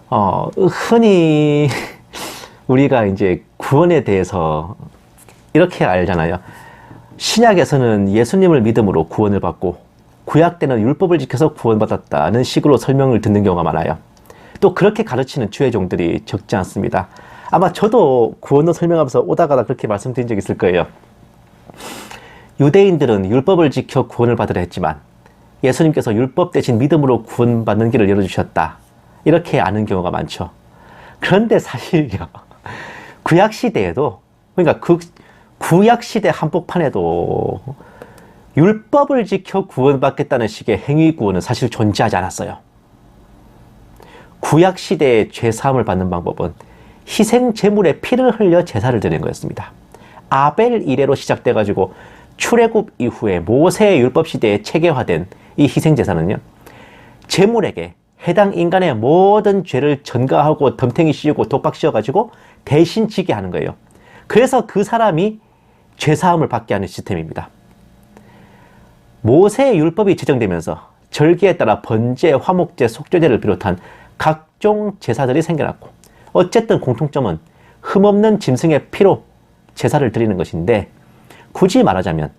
흔히 우리가 이제 구원에 대해서 이렇게 알잖아요. 신약에서는 예수님을 믿음으로 구원을 받고 구약 때는 율법을 지켜서 구원받았다는 식으로 설명을 듣는 경우가 많아요. 또 그렇게 가르치는 주의 종들이 적지 않습니다. 아마 저도 구원을 설명하면서 오다가다 그렇게 말씀드린 적이 있을 거예요. 유대인들은 율법을 지켜 구원을 받으려 했지만 예수님께서 율법 대신 믿음으로 구원받는 길을 열어주셨다. 이렇게 아는 경우가 많죠. 그런데 사실요. 구약시대에도, 그러니까 그 구약시대 한복판에도 율법을 지켜 구원받겠다는 식의 행위 구원은 사실 존재하지 않았어요. 구약시대의 죄사함을 받는 방법은 희생 제물의 피를 흘려 제사를 드리는 거였습니다. 아벨 이래로 시작돼가지고 출애굽 이후에 모세의 율법 시대에 체계화된 이 희생 제사는요, 제물에게 해당 인간의 모든 죄를 전가하고 덤탱이 씌우고 독박 씌워가지고 대신 지게 하는 거예요. 그래서 그 사람이 죄사함을 받게 하는 시스템입니다. 모세의 율법이 제정되면서 절기에 따라 번제, 화목제, 속죄제를 비롯한 각종 제사들이 생겨났고, 어쨌든 공통점은 흠없는 짐승의 피로 제사를 드리는 것인데, 굳이 말하자면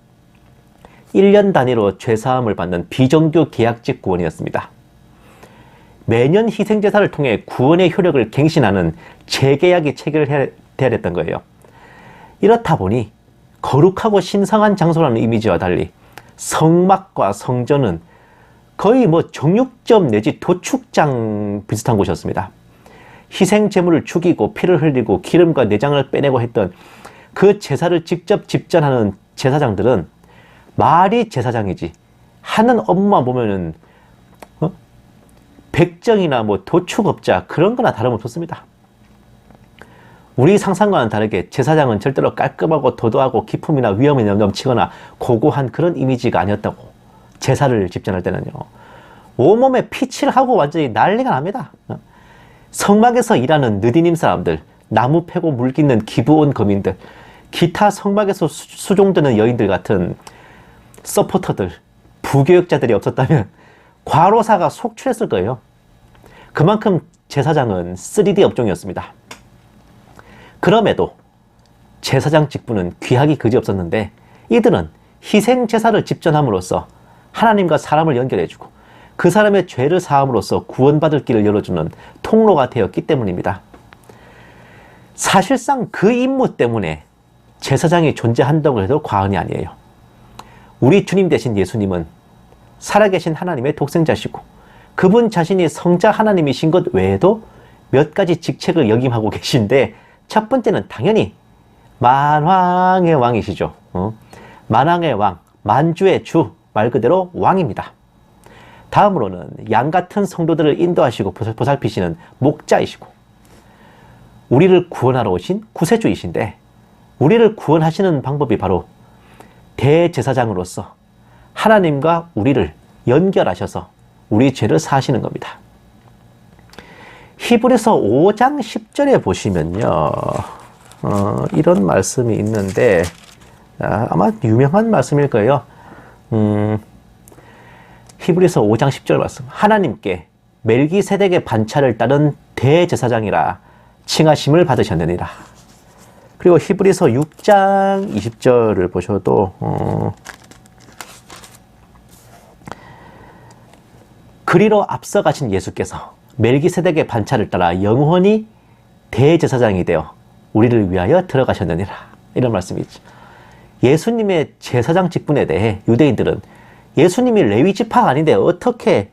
1년 단위로 죄사함을 받는 비정규 계약직 구원이었습니다. 매년 희생제사를 통해 구원의 효력을 갱신하는 재계약이 체결해야 됐던 거예요. 이렇다 보니 거룩하고 신성한 장소라는 이미지와 달리 성막과 성전은 거의 정육점 내지 도축장 비슷한 곳이었습니다. 희생 제물을 죽이고 피를 흘리고 기름과 내장을 빼내고 했던 그 제사를 직접 집전하는 제사장들은 말이 제사장이지 하는 업무만 보면은 백정이나 도축업자 그런 거나 다름없었습니다. 우리 상상과는 다르게 제사장은 절대로 깔끔하고 도도하고 기품이나 위험이 넘치거나 고고한 그런 이미지가 아니었다고. 제사를 집전할 때는요, 온몸에 피칠하고 완전히 난리가 납니다. 성막에서 일하는 느디님 사람들, 나무 패고 물 깃는 기브온 거민들, 기타 성막에서 수종드는 여인들 같은 서포터들, 부교역자들이 없었다면 과로사가 속출했을 거예요. 그만큼 제사장은 3D 업종이었습니다. 그럼에도 제사장 직분은 귀하기 그지없었는데, 이들은 희생 제사를 집전함으로써 하나님과 사람을 연결해주고 그 사람의 죄를 사함으로써 구원받을 길을 열어주는 통로가 되었기 때문입니다. 사실상 그 임무 때문에 제사장이 존재한다고 해도 과언이 아니에요. 우리 주님 대신 예수님은 살아계신 하나님의 독생자시고 그분 자신이 성자 하나님이신 것 외에도 몇 가지 직책을 역임하고 계신데, 첫 번째는 당연히 만왕의 왕이시죠. 만왕의 왕, 만주의 주, 말 그대로 왕입니다. 다음으로는 양 같은 성도들을 인도하시고 보살피시는 목자이시고, 우리를 구원하러 오신 구세주이신데, 우리를 구원하시는 방법이 바로 대제사장으로서 하나님과 우리를 연결하셔서 우리 죄를 사하시는 겁니다. 히브리서 5장 10절에 보시면요, 이런 말씀이 있는데, 아마 유명한 말씀일 거예요. 히브리서 5장 10절 말씀. 하나님께 멜기세덱의 반차를 따른 대제사장이라 칭하심을 받으셨느니라. 그리고 히브리서 6장 20절을 보셔도 그리로 앞서가신 예수께서 멜기세덱의 반차를 따라 영원히 대제사장이 되어 우리를 위하여 들어가셨느니라. 이런 말씀이 있죠. 예수님의 제사장 직분에 대해 유대인들은 예수님이 레위 지파가 아닌데 어떻게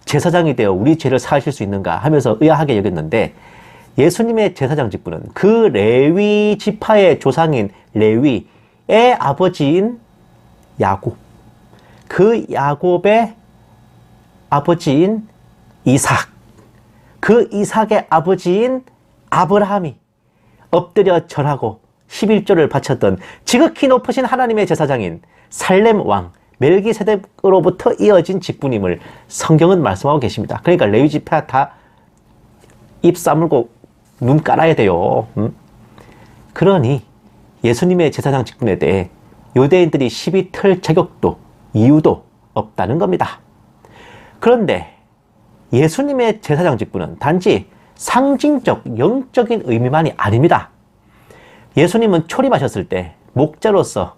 제사장이 되어 우리 죄를 사하실 수 있는가 하면서 의아하게 여겼는데, 예수님의 제사장 직분은 그 레위 지파의 조상인 레위의 아버지인 야곱, 그 야곱의 아버지인 이삭, 그 이삭의 아버지인 아브라함이 엎드려 절하고 11조를 바쳤던 지극히 높으신 하나님의 제사장인 살렘 왕 멜기세덱으로부터 이어진 직분임을 성경은 말씀하고 계십니다. 그러니까 레위 지파 다 입 싸물고 눈 깔아야 돼요. 그러니 예수님의 제사장 직분에 대해 유대인들이 시비 털 자격도 이유도 없다는 겁니다. 그런데 예수님의 제사장 직분은 단지 상징적, 영적인 의미만이 아닙니다. 예수님은 초림하셨을 때 목자로서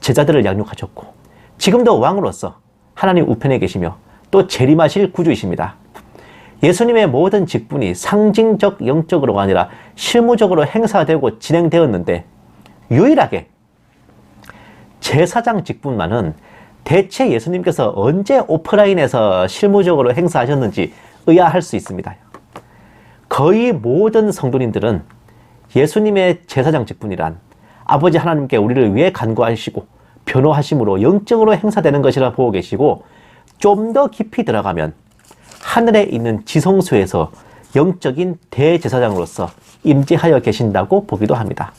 제자들을 양육하셨고 지금도 왕으로서 하나님 우편에 계시며 또 재림하실 구주이십니다. 예수님의 모든 직분이 상징적, 영적으로가 아니라 실무적으로 행사되고 진행되었는데 유일하게 제사장 직분만은 대체 예수님께서 언제 오프라인에서 실무적으로 행사하셨는지 의아할 수 있습니다. 거의 모든 성도님들은 예수님의 제사장 직분이란 아버지 하나님께 우리를 위해 간구하시고 변호하심으로 영적으로 행사되는 것이라 보고 계시고 좀 더 깊이 들어가면 하늘에 있는 지성소에서 영적인 대제사장으로서 임재하여 계신다고 보기도 합니다.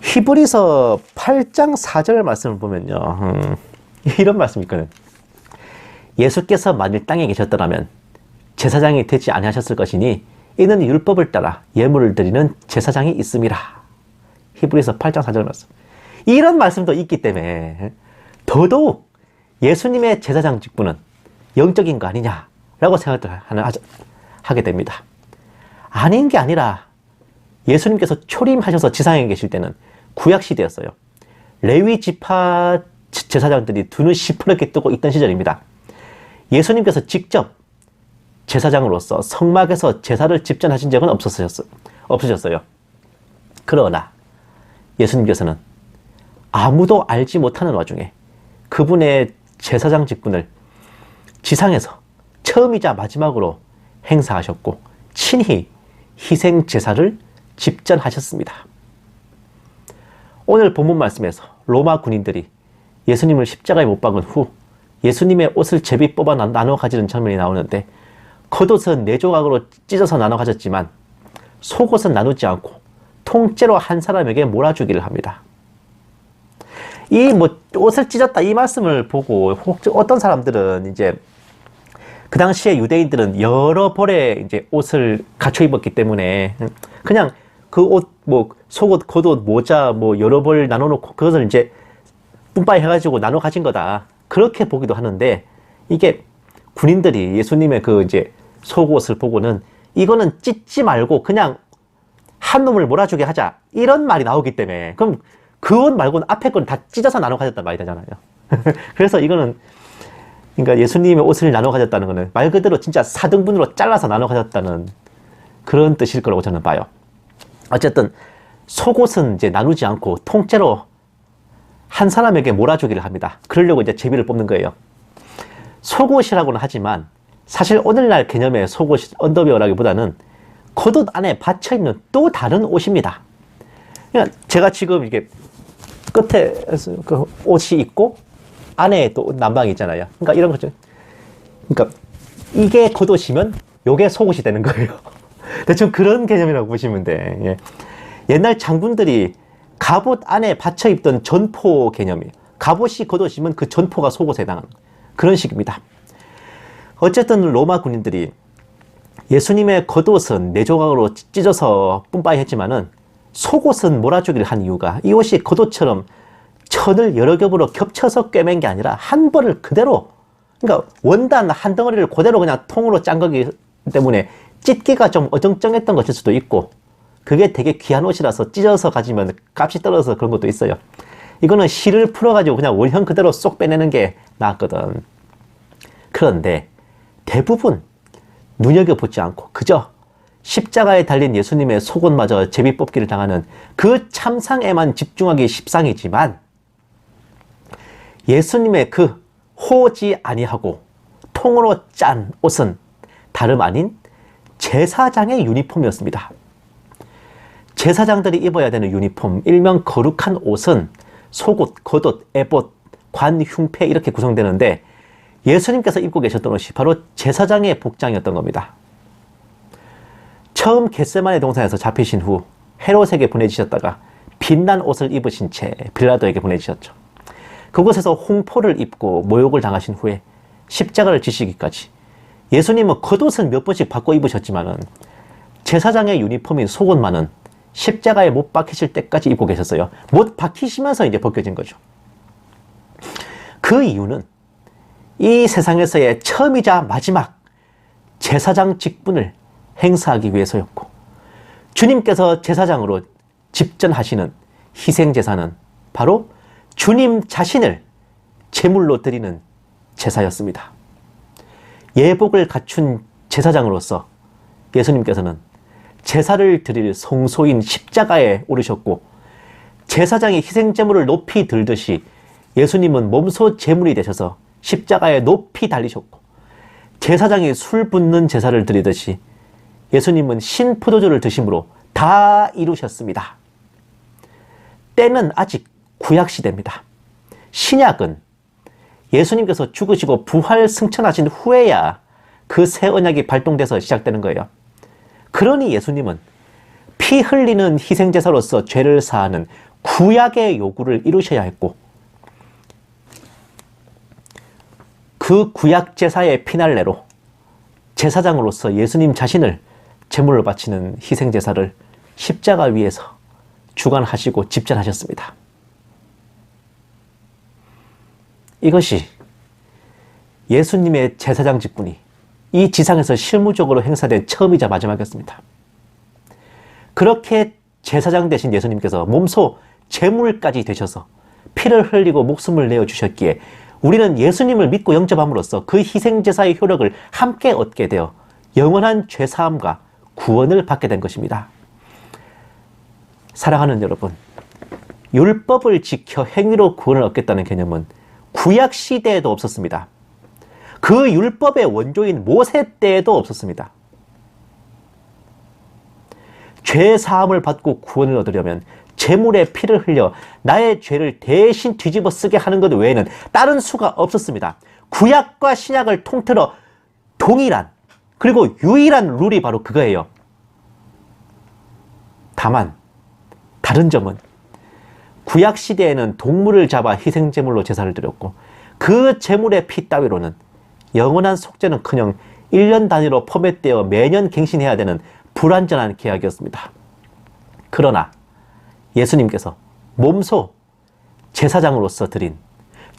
히브리서 8장 4절 말씀을 보면요. 이런 말씀이 있거든요. 예수께서 만일 땅에 계셨더라면 제사장이 되지 아니하셨을 것이니 이는 율법을 따라 예물을 드리는 제사장이 있음이라. 히브리서 8장 4절 말씀. 이런 말씀도 있기 때문에 더더욱 예수님의 제사장 직분은 영적인 거 아니냐라고 생각을 하게 됩니다. 아닌 게 아니라 예수님께서 초림하셔서 지상에 계실 때는 구약시대였어요. 레위 지파 제사장들이 두 눈 시퍼렇게 뜨고 있던 시절입니다. 예수님께서 직접 제사장으로서 성막에서 제사를 집전하신 적은 없으셨어요. 그러나 예수님께서는 아무도 알지 못하는 와중에 그분의 제사장 직분을 지상에서 처음이자 마지막으로 행사하셨고 친히 희생 제사를 집전하셨습니다. 오늘 본문 말씀에서 로마 군인들이 예수님을 십자가에 못 박은 후 예수님의 옷을 제비 뽑아 나눠 가지는 장면이 나오는데 겉옷은 4조각으로 찢어서 나눠 가졌지만 속옷은 나누지 않고 통째로 한 사람에게 몰아주기를 합니다. 이 옷을 찢었다 이 말씀을 보고 어떤 사람들은 이제 그 당시에 유대인들은 여러 벌의 이제 옷을 갖춰 입었기 때문에 그냥 그 옷, 속옷, 겉옷, 모자, 여러 벌 나눠놓고 그것을 이제 뿜빠이 해가지고 나눠 가진 거다. 그렇게 보기도 하는데 이게 군인들이 예수님의 그 이제 속옷을 보고는 이거는 찢지 말고 그냥 한 놈을 몰아주게 하자. 이런 말이 나오기 때문에 그럼 그 옷 말고는 앞에 건 다 찢어서 나눠 가졌단 말이 되잖아요. 그래서 이거는 그러니까 예수님의 옷을 나눠 가졌다는 거는 말 그대로 진짜 4등분으로 잘라서 나눠 가졌다는 그런 뜻일 거라고 저는 봐요. 어쨌든 속옷은 이제 나누지 않고 통째로 한 사람에게 몰아주기를 합니다. 그러려고 이제 제비를 뽑는 거예요. 속옷이라고는 하지만 사실 오늘날 개념의 속옷, 언더웨어라기보다는 겉옷 안에 받쳐있는 또 다른 옷입니다. 그러니까 제가 지금 이게 끝에 그 옷이 있고 안에 또 난방이 있잖아요. 그러니까 이런 거죠. 그러니까 이게 겉옷이면 요게 속옷이 되는 거예요. 대충 그런 개념이라고 보시면 돼. 예. 옛날 장군들이 갑옷 안에 받쳐 입던 전포 개념이에요. 갑옷이 겉옷이면 그 전포가 속옷에 해당하는 그런 식입니다. 어쨌든 로마 군인들이 예수님의 겉옷은 4조각으로 찢어서 뿜빠이 했지만은 속옷은 몰아주기를 한 이유가 이 옷이 겉옷처럼 천을 여러 겹으로 겹쳐서 꿰맨 게 아니라 한 벌을 그대로, 그러니까 원단 한 덩어리를 그대로 그냥 통으로 짠 거기 때문에 찢기가 좀 어정쩡했던 것일 수도 있고 그게 되게 귀한 옷이라서 찢어서 가지면 값이 떨어져서 그런 것도 있어요. 이거는 실을 풀어가지고 그냥 원형 그대로 쏙 빼내는 게 낫거든. 그런데 대부분 눈여겨보지 않고 그저 십자가에 달린 예수님의 속옷마저 제비 뽑기를 당하는 그 참상에만 집중하기 십상이지만 예수님의 그 호지 아니하고 통으로 짠 옷은 다름 아닌 제사장의 유니폼이었습니다. 제사장들이 입어야 되는 유니폼, 일명 거룩한 옷은 속옷, 겉옷, 에봇, 관, 흉패 이렇게 구성되는데 예수님께서 입고 계셨던 옷이 바로 제사장의 복장이었던 겁니다. 처음 겟세마네 동산에서 잡히신 후 헤롯에게 보내지셨다가 빛난 옷을 입으신 채 빌라도에게 보내지셨죠. 그곳에서 홍포를 입고 모욕을 당하신 후에 십자가를 지시기까지 예수님은 겉옷은 몇 번씩 바꿔 입으셨지만은 제사장의 유니폼인 속옷만은 십자가에 못 박히실 때까지 입고 계셨어요. 못 박히시면서 이제 벗겨진 거죠. 그 이유는 이 세상에서의 처음이자 마지막 제사장 직분을 행사하기 위해서였고, 주님께서 제사장으로 집전하시는 희생제사는 바로 주님 자신을 제물로 드리는 제사였습니다. 예복을 갖춘 제사장으로서 예수님께서는 제사를 드릴 성소인 십자가에 오르셨고, 제사장이 희생제물을 높이 들듯이 예수님은 몸소 제물이 되셔서 십자가에 높이 달리셨고, 제사장이 술 붓는 제사를 드리듯이 예수님은 신포도주를 드심으로 다 이루셨습니다. 때는 아직 구약시대입니다. 신약은 예수님께서 죽으시고 부활 승천하신 후에야 그 새 언약이 발동돼서 시작되는 거예요. 그러니 예수님은 피 흘리는 희생제사로서 죄를 사하는 구약의 요구를 이루셔야 했고, 그 구약 제사의 피날레로 제사장으로서 예수님 자신을 제물로 바치는 희생제사를 십자가 위에서 주관하시고 집전하셨습니다. 이것이 예수님의 제사장 직분이 이 지상에서 실무적으로 행사된 처음이자 마지막이었습니다. 그렇게 제사장 되신 예수님께서 몸소 제물까지 되셔서 피를 흘리고 목숨을 내어주셨기에 우리는 예수님을 믿고 영접함으로써 그 희생제사의 효력을 함께 얻게 되어 영원한 죄사함과 구원을 받게 된 것입니다. 사랑하는 여러분, 율법을 지켜 행위로 구원을 얻겠다는 개념은 구약시대에도 없었습니다. 그 율법의 원조인 모세 때에도 없었습니다. 죄사함을 받고 구원을 얻으려면 제물의 피를 흘려 나의 죄를 대신 뒤집어 쓰게 하는 것 외에는 다른 수가 없었습니다. 구약과 신약을 통틀어 동일한 그리고 유일한 룰이 바로 그거예요. 다만 다른 점은 구약 시대에는 동물을 잡아 희생제물로 제사를 드렸고, 그 제물의 피 따위로는 영원한 속죄는커녕 1년 단위로 포맷되어 매년 갱신해야 되는 불완전한 계약이었습니다. 그러나 예수님께서 몸소 제사장으로서 드린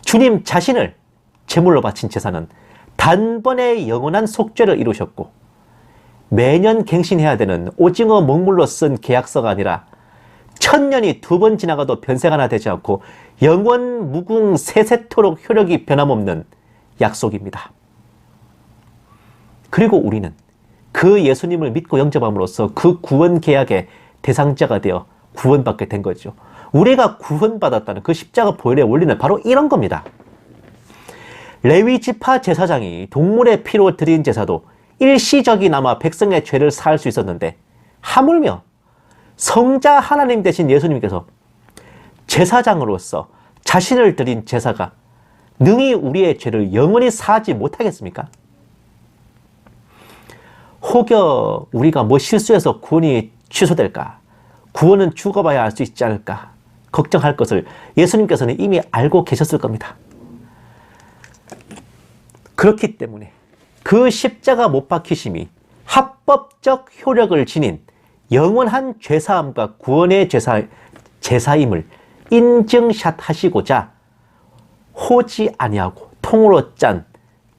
주님 자신을 제물로 바친 제사는 단번에 영원한 속죄를 이루셨고, 매년 갱신해야 되는 오징어 먹물로 쓴 계약서가 아니라 1000년이 2번 지나가도 변색 하나 되지 않고 영원 무궁 세세토록 효력이 변함없는 약속입니다. 그리고 우리는 그 예수님을 믿고 영접함으로써 그 구원 계약의 대상자가 되어 구원받게 된 거죠. 우리가 구원받았다는 그 십자가 보혈의 원리는 바로 이런 겁니다. 레위 지파 제사장이 동물의 피로 드린 제사도 일시적이나마 백성의 죄를 사할 수 있었는데, 하물며 성자 하나님 되신 예수님께서 제사장으로서 자신을 드린 제사가 능히 우리의 죄를 영원히 사하지 못하겠습니까? 혹여 우리가 뭐 실수해서 구원이 취소될까? 구원은 죽어봐야 알 수 있지 않을까? 걱정할 것을 예수님께서는 이미 알고 계셨을 겁니다. 그렇기 때문에 그 십자가 못 박히심이 합법적 효력을 지닌 영원한 죄사함과 구원의 제사임을 인증샷 하시고자 호지 아니하고 통으로 짠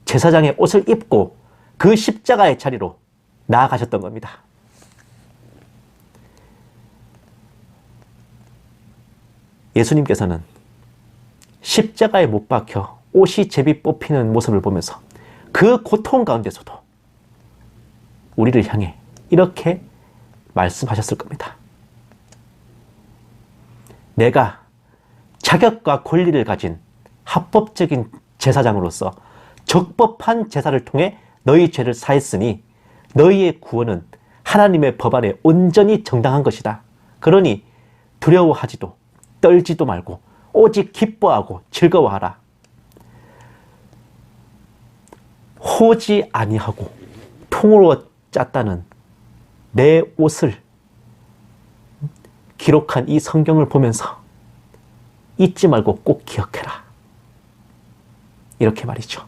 제사장의 옷을 입고 그 십자가의 자리로 나아가셨던 겁니다. 예수님께서는 십자가에 못 박혀 옷이 제비 뽑히는 모습을 보면서 그 고통 가운데서도 우리를 향해 이렇게 말씀하셨을 겁니다. 내가 자격과 권리를 가진 합법적인 제사장으로서 적법한 제사를 통해 너희 죄를 사했으니 너희의 구원은 하나님의 법안에 온전히 정당한 것이다. 그러니 두려워하지도 떨지도 말고 오직 기뻐하고 즐거워하라. 호지 아니하고 통으로 짰다는 내 옷을 기록한 이 성경을 보면서 잊지 말고 꼭 기억해라. 이렇게 말이죠.